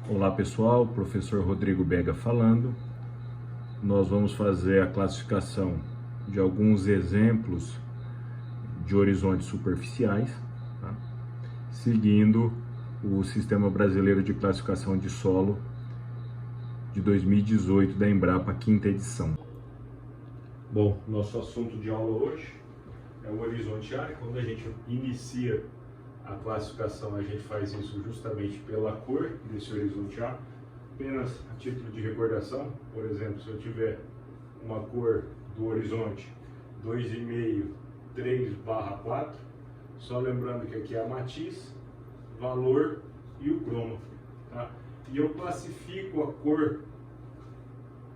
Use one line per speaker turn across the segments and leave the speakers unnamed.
Olá pessoal, professor Rodrigo Bega falando. Nós vamos fazer a classificação de alguns exemplos de horizontes superficiais, tá? Seguindo o Sistema Brasileiro de Classificação de Solo de 2018 da Embrapa, quinta edição. Bom, nosso assunto de aula hoje é o horizonte área. Quando a gente inicia a classificação, a gente faz isso justamente pela cor desse horizonte A. Apenas a título de recordação, por exemplo, se eu tiver uma cor do horizonte 2,5, 3/4, só lembrando que aqui é a matiz, valor e o cromo, tá? E eu classifico a cor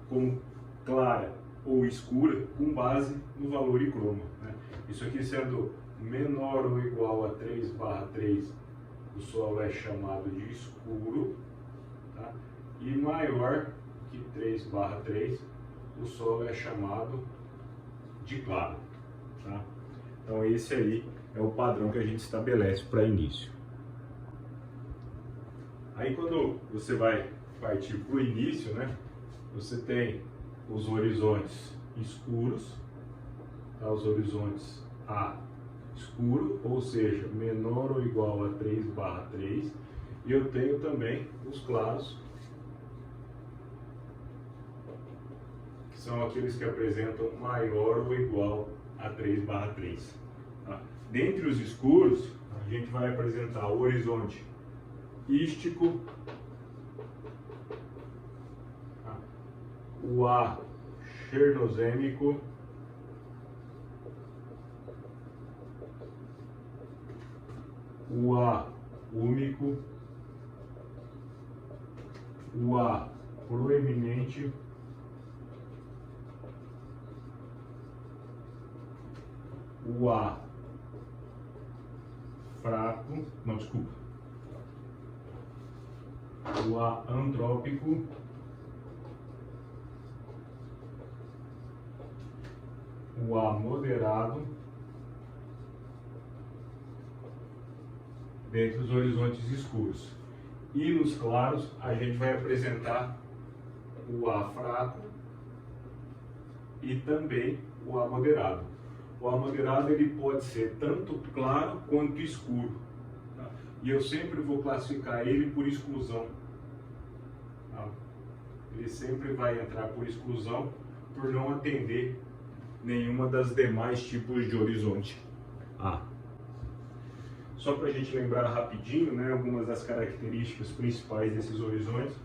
como clara ou escura com base no valor e cromo, né? Isso aqui sendo menor ou igual a 3/3, o solo é chamado de escuro, tá? E maior que 3/3, o solo é chamado de claro, tá? Então esse aí é o padrão que a gente estabelece para início. Aí quando você vai partir para o início, né, você tem os horizontes escuros, tá? Os horizontes A escuro, ou seja, menor ou igual a 3/3, e eu tenho também os claros, que são aqueles que apresentam maior ou igual a 3/3. Tá? Dentre os escuros, a gente vai apresentar o horizonte ístico, tá? O A chernozêmico, o A úmico, o A proeminente, o A fraco, não, desculpa, o A antrópico, o A moderado, dentre os horizontes escuros. E nos claros a gente vai apresentar o A fraco e também o A moderado. O A moderado ele pode ser tanto claro quanto escuro, tá? E eu sempre vou classificar ele por exclusão, tá? Ele sempre vai entrar por exclusão por não atender nenhuma das demais tipos de horizonte A. Só para a gente lembrar rapidinho, né, algumas das características principais desses horizontes.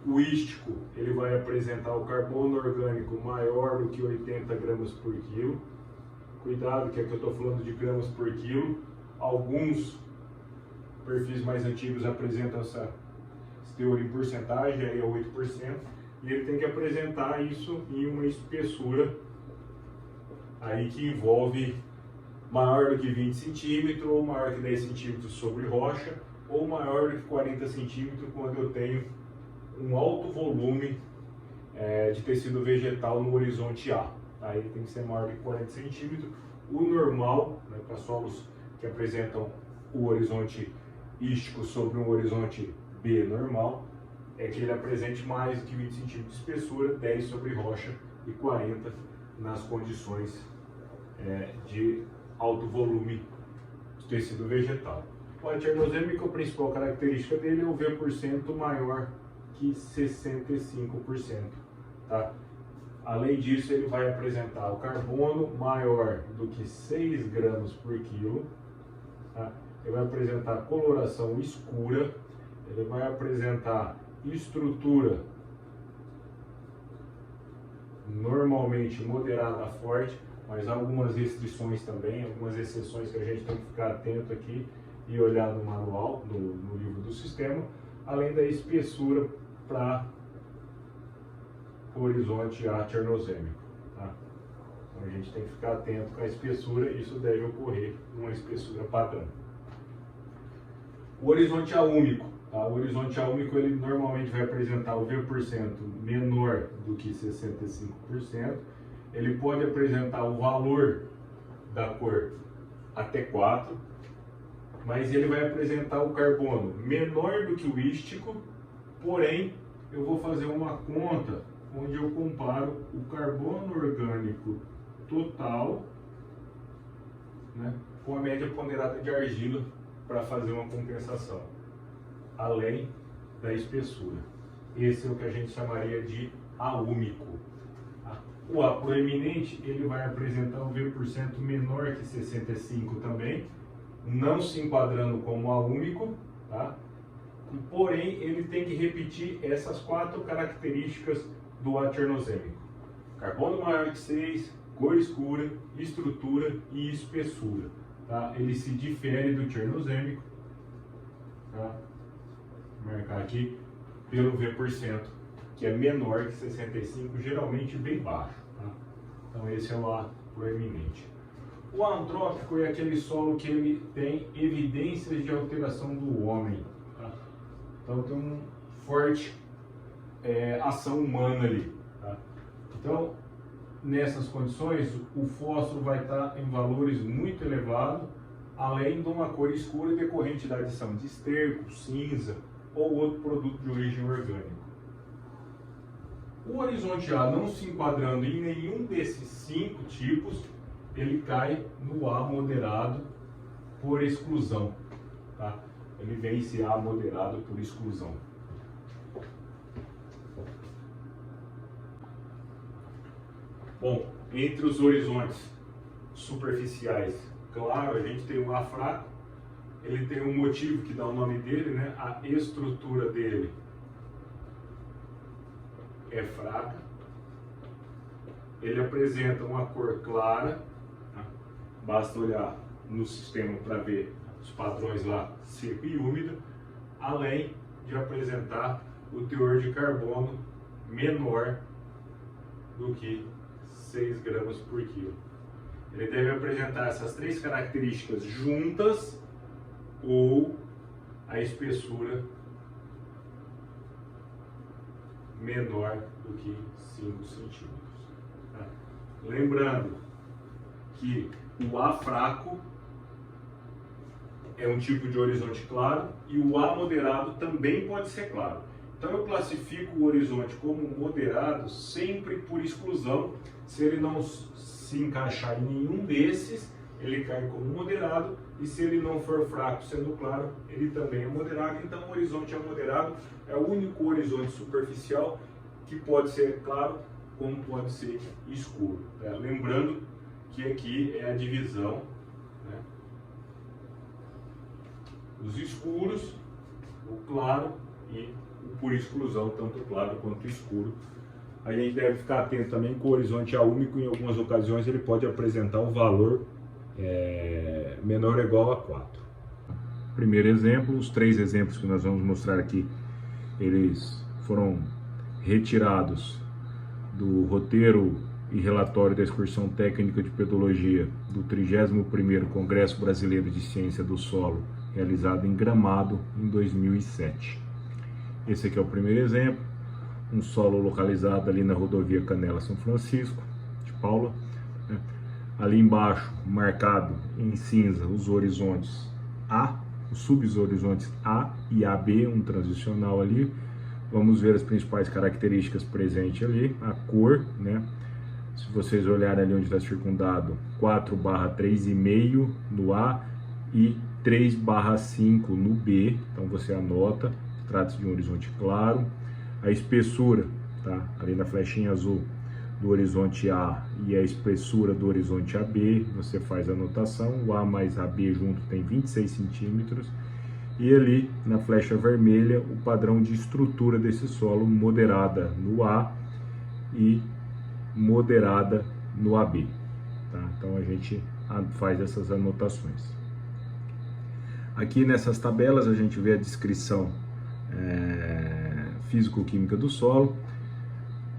O ístico, ele vai apresentar o carbono orgânico maior do que 80 gramas por quilo. Cuidado que aqui eu estou falando de gramas por quilo. Alguns perfis mais antigos apresentam esse teor em porcentagem, aí é 8%. E ele tem que apresentar isso em uma espessura aí que envolve maior do que 20 centímetros, ou maior que 10 centímetros sobre rocha, ou maior do que 40 centímetros quando eu tenho um alto volume de tecido vegetal no horizonte A. Aí tem que ser maior do que 40 centímetros. O normal, né, para solos que apresentam o horizonte ístico sobre um horizonte B normal, é que ele apresente mais do que 20 centímetros de espessura, 10 sobre rocha e 40 nas condições de alto volume de tecido vegetal. O chernozêmico, a principal característica dele é o V% maior que 65%. Tá? Além disso, ele vai apresentar o carbono maior do que 6 gramas por quilo. Tá? Ele vai apresentar coloração escura. Ele vai apresentar estrutura normalmente moderada a forte, mas há algumas restrições também, algumas exceções que a gente tem que ficar atento aqui e olhar no manual, no livro do sistema, além da espessura para o horizonte A chernozêmico. Tá? Então a gente tem que ficar atento com a espessura, isso deve ocorrer numa espessura padrão. O horizonte A úmico. Tá? O horizonte A úmico ele normalmente vai apresentar o V% menor do que 65%. Ele pode apresentar o valor da cor até 4, mas ele vai apresentar o carbono menor do que o ístico Porém, eu vou fazer uma conta onde eu comparo o carbono orgânico total, né, com a média ponderada de argila para fazer uma compensação, além da espessura. Esse é o que a gente chamaria de aúmico. O A proeminente, ele vai apresentar um V% menor que 65 também, não se enquadrando como aúmico, tá? Porém, ele tem que repetir essas 4 características do A tchernosêmico: carbono maior que 6, cor escura, estrutura e espessura. Tá? Ele se difere do tchernosêmico, tá? Vou marcar aqui, pelo V%, que é menor que 65, geralmente bem baixo. Tá? Então esse é o A proeminente. O antrópico é aquele solo que ele tem evidências de alteração do homem. Tá? Então tem uma forte ação humana ali. Tá? Então, nessas condições, o fósforo vai estar em valores muito elevados, além de uma cor escura decorrente da adição de esterco, cinza ou outro produto de origem orgânica. O horizonte A, não se enquadrando em nenhum desses 5 tipos, ele cai no A moderado por exclusão. Tá? Ele vem esse A moderado por exclusão. Bom, entre os horizontes superficiais, claro, a gente tem o A fraco. Ele tem um motivo que dá o nome dele, né? A estrutura dele é fraca. Ele apresenta uma cor clara. Tá? Basta olhar no sistema para ver os padrões lá, seco e úmido, além de apresentar o teor de carbono menor do que 6 gramas por quilo. Ele deve apresentar essas 3 características juntas ou a espessura menor do que 5 centímetros. Tá? Lembrando que o A fraco é um tipo de horizonte claro e o A moderado também pode ser claro. Então eu classifico o horizonte como moderado sempre por exclusão. Se ele não se encaixar em nenhum desses, ele cai como moderado, e se ele não for fraco sendo claro, ele também é moderado. Então o horizonte é moderado, é o único horizonte superficial que pode ser claro como pode ser escuro. Tá? Lembrando que aqui é a divisão, né? Os escuros, o claro e o por exclusão, tanto claro quanto escuro. A gente deve ficar atento também que o horizonte aúmico, em algumas ocasiões, ele pode apresentar um valor menor ou igual a 4. Primeiro exemplo, os 3 exemplos que nós vamos mostrar aqui, eles foram retirados do roteiro e relatório da excursão técnica de pedologia do 31º Congresso Brasileiro de Ciência do Solo, realizado em Gramado em 2007. Esse aqui é o primeiro exemplo, um solo localizado ali na rodovia Canela-São Francisco de Paula, né? Ali embaixo, marcado em cinza, os horizontes A, os subhorizontes A e AB, um transicional ali. Vamos ver as principais características presentes ali, a cor, né? Se vocês olharem ali onde está circundado, 4/3,5 no A e 3/5 no B, então você anota, trata-se de um horizonte claro. A espessura, tá? Ali na flechinha azul, do horizonte A e a espessura do horizonte AB, você faz a anotação, o A mais AB junto tem 26 centímetros, e ali na flecha vermelha o padrão de estrutura desse solo, moderada no A e moderada no AB. Tá? Então a gente faz essas anotações. Aqui nessas tabelas a gente vê a descrição físico-química do solo.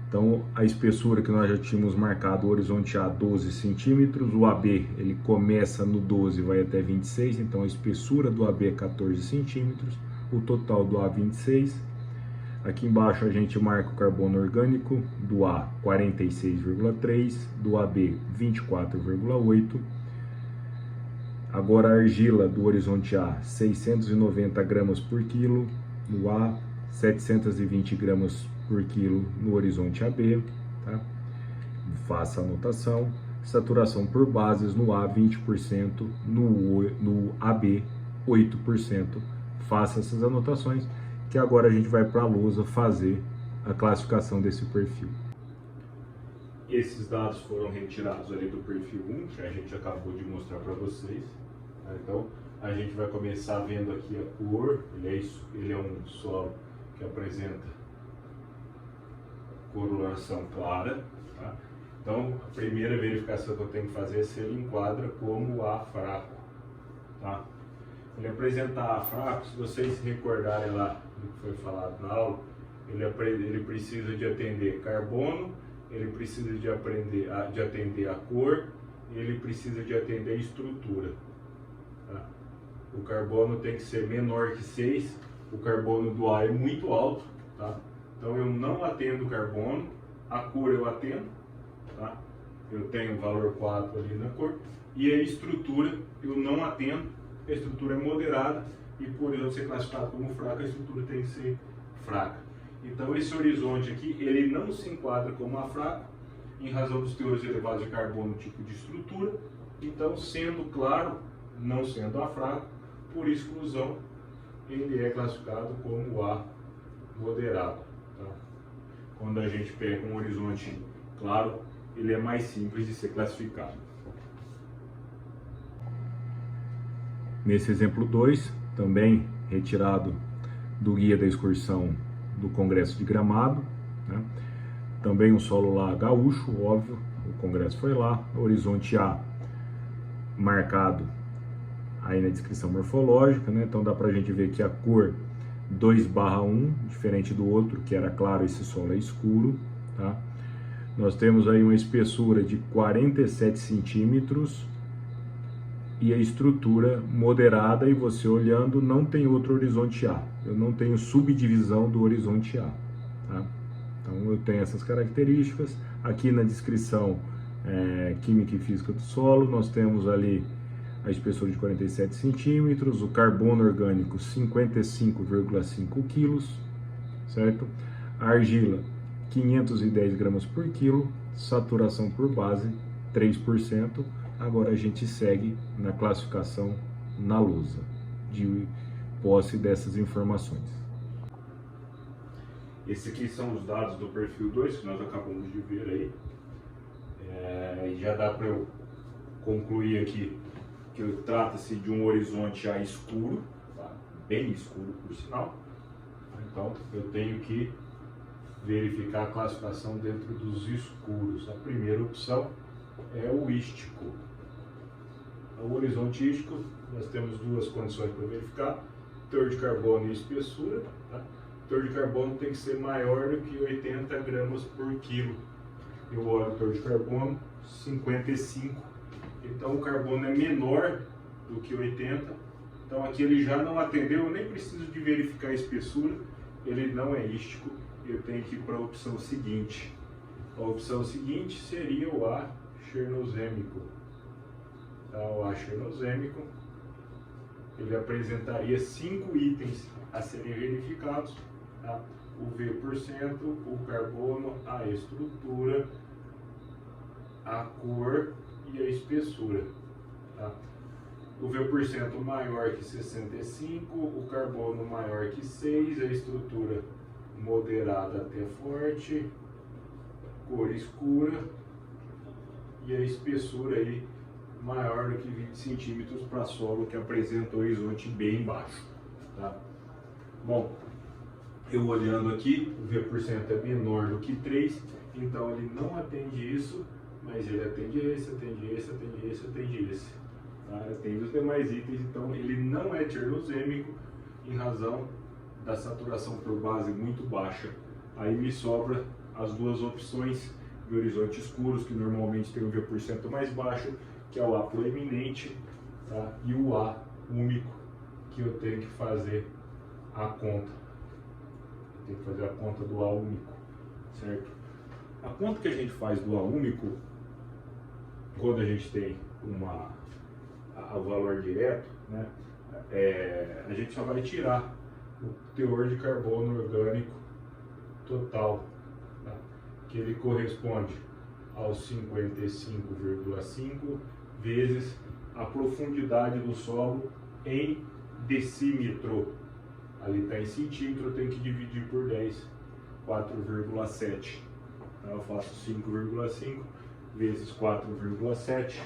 Então a espessura que nós já tínhamos marcado, o horizonte A 12 centímetros, o AB ele começa no 12 e vai até 26, então a espessura do AB é 14 centímetros, o total do A 26. Aqui embaixo a gente marca o carbono orgânico, do A 46,3, do AB 24,8. Agora a argila do horizonte A 690 gramas por quilo, no A
720 gramas por quilo no horizonte AB, tá? Faça a anotação. Saturação por bases no A 20%, no AB 8%. Faça essas anotações, que agora a gente vai para a lousa fazer a classificação desse perfil.
Esses dados foram retirados ali do perfil 1, que a gente acabou de mostrar para vocês. Então, a gente vai começar vendo aqui a cor. Ele é um solo que apresenta coloração clara. Tá? Então, a primeira verificação que eu tenho que fazer é se ele enquadra como A fraco. Tá? Ele apresentar A fraco, se vocês se recordarem lá do que foi falado na aula, ele precisa de atender carbono, ele precisa de atender a cor, e ele precisa de atender a estrutura. Tá? O carbono tem que ser menor que 6, o carbono do A é muito alto, tá? Então eu não atendo carbono, a cor eu atendo, tá? Eu tenho o valor 4 ali na cor, e a estrutura eu não atendo, a estrutura é moderada, e por eu ser classificado como fraca, a estrutura tem que ser fraca. Então esse horizonte aqui, ele não se enquadra como A fraco, em razão dos teores elevados de carbono tipo de estrutura. Então, sendo claro, não sendo A fraco, por exclusão, ele é classificado como A moderado. Tá? Quando a gente pega um horizonte claro, ele é mais simples de ser classificado.
Nesse exemplo 2, também retirado do guia da excursão do Congresso de Gramado, né? Também um solo lá gaúcho, óbvio, o congresso foi lá, horizonte A marcado aí na descrição morfológica, né? Então dá pra gente ver que a cor 2/1, diferente do outro, que era claro, esse solo é escuro, tá? Nós temos aí uma espessura de 47 centímetros e a estrutura moderada, e você olhando não tem outro horizonte A, eu não tenho subdivisão do horizonte A, tá? Então eu tenho essas características. Aqui na descrição química e física do solo, nós temos ali a espessura de 47 centímetros, o carbono orgânico 55,5 quilos, certo? A argila 510 gramas por quilo, saturação por base 3%. Agora a gente segue na classificação na lousa, de posse dessas informações.
Esses aqui são os dados do perfil 2 que nós acabamos de ver aí. Já dá para eu concluir aqui que trata-se de um horizonte A escuro, tá? Bem escuro por sinal. Então eu tenho que verificar a classificação dentro dos escuros. A primeira opção é o ístico. O horizonte ístico, nós temos duas condições para verificar: teor de carbono e espessura. Tá? O teor de carbono tem que ser maior do que 80 gramas por quilo. Eu olho o teor de carbono 55. Então o carbono é menor do que 80. Então aqui ele já não atendeu, eu nem preciso de verificar a espessura, ele não é ístico. Eu tenho que ir para a opção seguinte. A opção seguinte seria o A chernozêmico. Tá? O A chernozêmico, ele apresentaria 5 itens a serem verificados. Tá? O V%, o carbono, a estrutura, a cor e a espessura. Tá? O V% maior que 65, o carbono maior que 6, a estrutura moderada até forte, cor escura e a espessura aí maior do que 20 centímetros para solo que apresenta o horizonte bem baixo. Tá? Bom, eu olhando aqui, o V% é menor do que 3, então ele não atende isso, mas ele atende esse, atende esse, atende esse, atende esse. Tá? Atende os demais itens, então ele não é chernozêmico em razão da saturação por base muito baixa. Aí me sobra as duas opções de horizontes escuros, que normalmente tem um V% mais baixo, que é o A proeminente, tá? E o A úmico, que eu tenho que fazer a conta. Eu tenho que fazer a conta do A úmico, certo? A conta que a gente faz do A úmico, quando a gente tem o valor direto, né, a gente só vai tirar o teor de carbono orgânico total, tá? Que ele corresponde aos 55,5 vezes a profundidade do solo em decímetro. Ali está em centímetro, eu tenho que dividir por 10, 4,7. Então eu faço 5,5 vezes 4,7.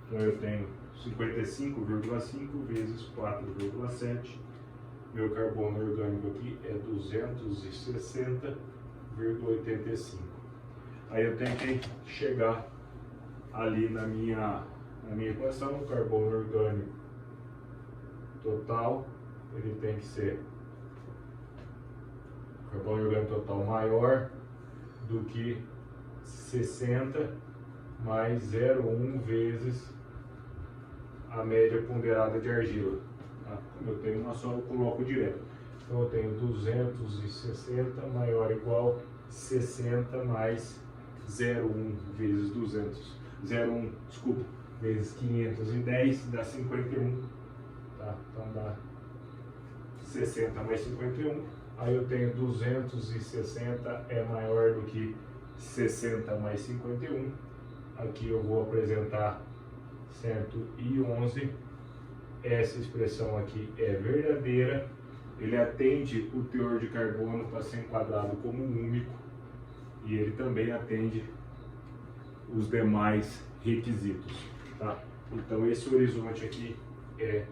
Então eu tenho 55,5 vezes 4,7. Meu carbono orgânico aqui é 260,85. Aí eu tenho que chegar ali na minha equação, o carbono orgânico total, ele tem que ser o carbono orgânico total maior do que 60 mais 0,1 vezes a média ponderada de argila. Tá? Como eu tenho uma só, eu coloco direto. Então eu tenho 260 maior ou igual 60 mais 0,1 vezes 200. 0,1, desculpa, vezes 510 dá 51. Tá? Então dá 60 mais 51. Aí eu tenho 260 é maior do que 60 mais 51. Aqui eu vou apresentar 111. Essa expressão aqui é verdadeira. Ele atende o teor de carbono para ser enquadrado como único. E ele também atende os demais requisitos. Tá? Então esse horizonte aqui é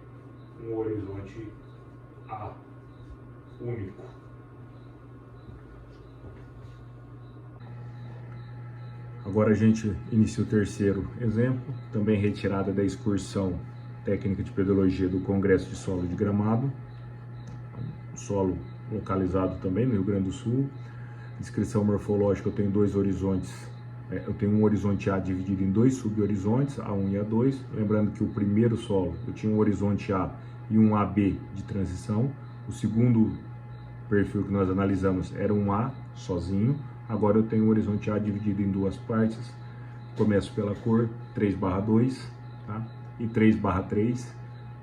um horizonte A único.
Agora a gente inicia o terceiro exemplo, também retirada da excursão técnica de pedologia do Congresso de Solo de Gramado, solo localizado também no Rio Grande do Sul. Descrição morfológica, eu tenho dois horizontes, eu tenho um horizonte A dividido em dois subhorizontes, A1 e A2, lembrando que o primeiro solo eu tinha um horizonte A e um AB de transição, o segundo perfil que nós analisamos era um A sozinho, agora eu tenho um horizonte A dividido em duas partes, começo pela cor 3/2, tá? E 3/3,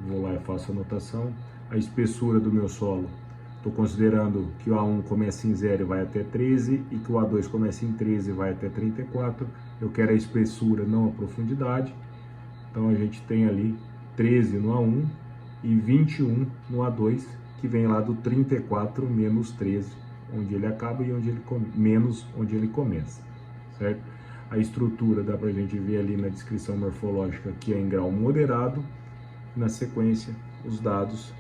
vou lá e faço a anotação. A espessura do meu solo, estou considerando que o A1 começa em 0 e vai até 13 e que o A2 começa em 13 e vai até 34. Eu quero a espessura, não a profundidade. Então a gente tem ali 13 no A1 e 21 no A2, que vem lá do 34 menos 13, onde ele acaba e menos onde ele começa, certo? A estrutura dá para a gente ver ali na descrição morfológica que é em grau moderado. Na sequência, os dados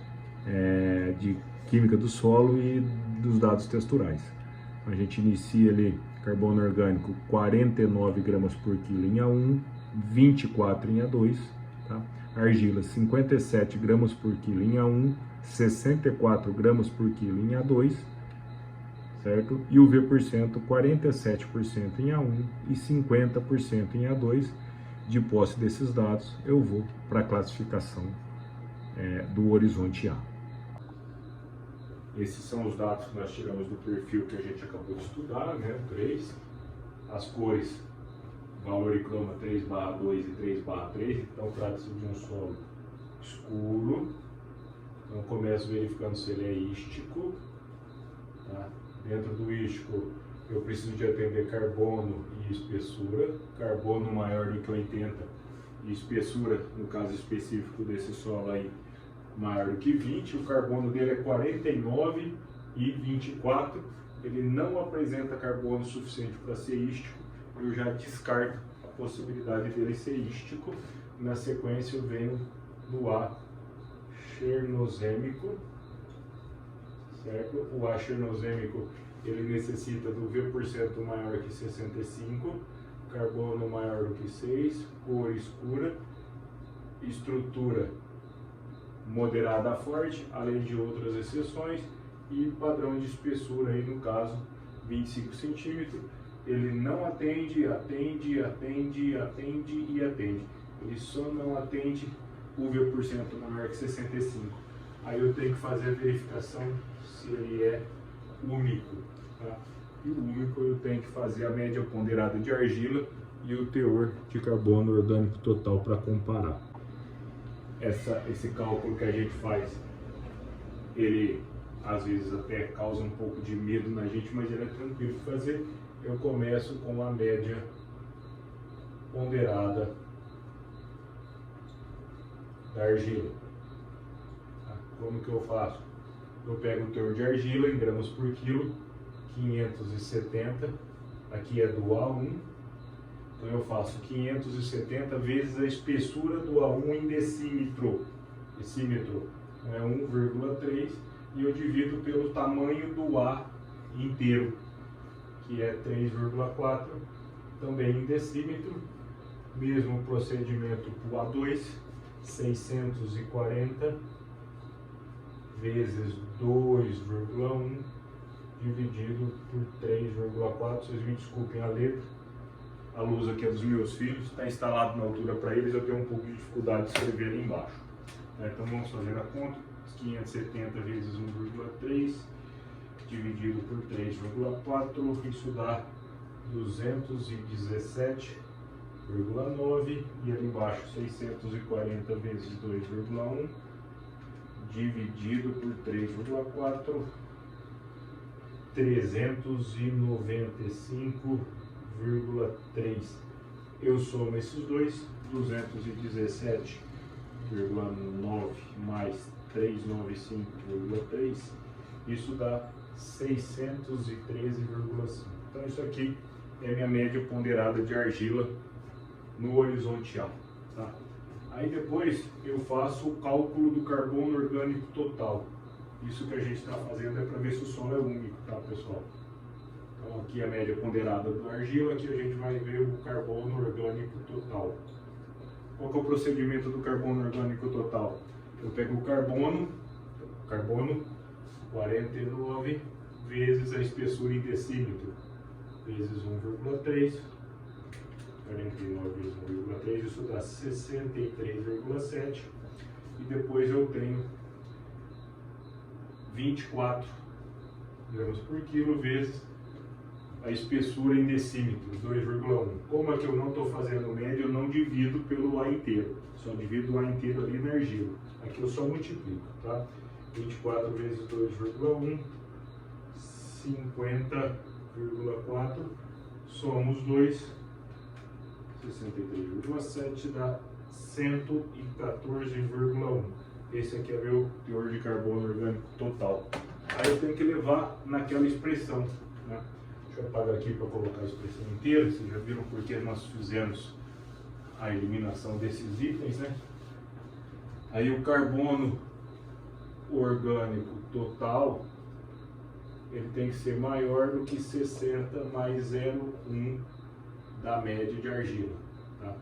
de química do solo e dos dados texturais. A gente inicia ali carbono orgânico 49 gramas por quilo em A1, 24 em A2, tá? Argila 57 gramas por quilo em A1, 64 gramas por quilo em A2, certo? E o V%, 47% em A1 e 50% em A2. De posse desses dados, eu vou para a classificação do horizonte A. Esses são os dados que nós tiramos do perfil que a gente acabou de estudar, né? 3. As cores, valor e croma 3/2 e 3/3, então trata-se de um solo escuro. Então começo verificando se ele é ístico. Tá? Dentro do ístico eu preciso de atender carbono e espessura. Carbono maior do que 80 e espessura, no caso específico desse solo aí, maior do que 20, o carbono dele é 49 e 24, ele não apresenta carbono suficiente para ser ístico, eu já descarto a possibilidade dele ser ístico. Na sequência eu venho no A chernozêmico, certo? O A chernozêmico ele necessita do V% maior que 65, carbono maior do que 6, cor escura, estrutura moderada a forte, além de outras exceções, e padrão de espessura aí no caso 25 centímetros. Ele não atende, atende e atende. Ele só não atende o V% maior que 65. Aí eu tenho que fazer a verificação se ele é úmico, tá? E o úmico eu tenho que fazer a média ponderada de argila e o teor de carbono orgânico total para comparar. Esse cálculo que a gente faz, ele
às vezes até causa um pouco de medo na gente, mas ele é tranquilo de fazer. Eu começo com a média ponderada da argila. Como que eu faço? Eu pego o teor de argila em gramas por quilo, 570, aqui é do A1, então eu faço 570 vezes a espessura do A1 em decímetro, é 1,3, e eu divido pelo tamanho do A inteiro, que é 3,4, também em decímetro. Mesmo procedimento para o A2, 640 vezes 2,1 dividido por 3,4. Vocês me desculpem a letra, a luz aqui é dos meus filhos, está instalado na altura para eles, eu tenho um pouco de dificuldade de escrever ali embaixo. Então vamos fazer a conta. 570 vezes 1,3 dividido por 3,4, isso dá 217,9, e ali embaixo 640 vezes 2,1 dividido por 3,4, 395,3. Eu somo esses dois, 217,9 mais 395,3, isso dá 613,5. Então isso aqui é minha média ponderada de argila no horizontal, tá? Aí depois eu faço o cálculo do carbono orgânico total. Isso que a gente está fazendo é para ver se o solo é úmido, tá, pessoal? Então aqui a média ponderada da argila, aqui a gente vai ver o carbono orgânico total. Qual que é o procedimento do carbono orgânico total? Eu pego o carbono 49 vezes a espessura em decímetro, vezes 1,3, 49 vezes 1,3, isso dá 63,7, e depois eu tenho 24 gramas por quilo vezes a espessura em decímetros, 2,1. Como aqui eu não estou fazendo média, eu não divido pelo A inteiro, só divido o A inteiro ali na argila. Aqui eu só multiplico, tá? 24 vezes 2,1, 50,4, somos 2, 63,7 dá 114,1. Esse aqui é meu teor de carbono orgânico total. Aí eu tenho que levar naquela expressão, né? Deixa eu apagar aqui para colocar a expressão inteira. Vocês já viram porque nós fizemos a eliminação desses itens, né? Aí o carbono orgânico total, ele tem que ser maior do que 60 mais 0,1 da média de argila, tá?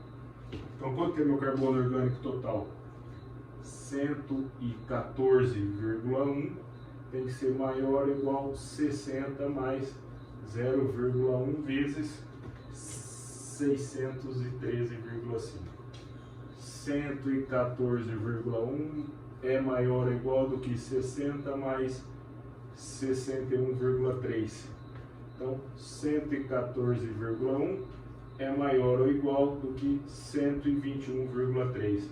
Então quanto que é meu carbono orgânico total? 114,1 tem que ser maior ou igual a 60 mais 0,1 vezes 613,5. 114,1 é maior ou igual do que 60 mais 61,3. Então 114,1 é maior ou igual do que 121,3.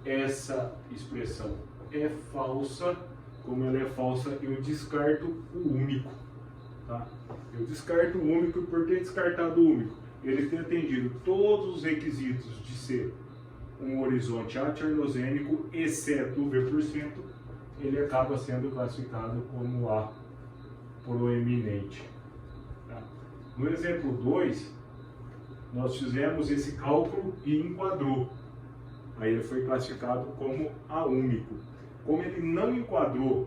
Essa expressão é falsa. Como ela é falsa, eu descarto o úmico, tá? Eu descarto o úmico, e por que descartado o úmico? Ele tem atendido todos os requisitos de ser um horizonte aternogênico, exceto o V%, ele acaba sendo classificado como A proeminente, tá? No exemplo 2, nós fizemos esse cálculo e enquadrou. Aí ele foi classificado como A úmico. Como ele não enquadrou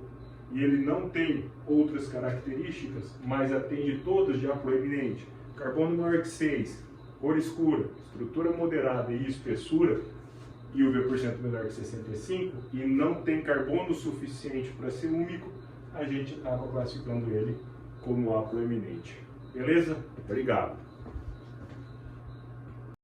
e ele não tem outras características, mas atende todas de A proeminente, carbono maior que 6, cor escura, estrutura moderada e espessura, e o V% menor que 65, e não tem carbono suficiente para ser úmico, a gente acaba classificando ele como A proeminente. Beleza? Obrigado.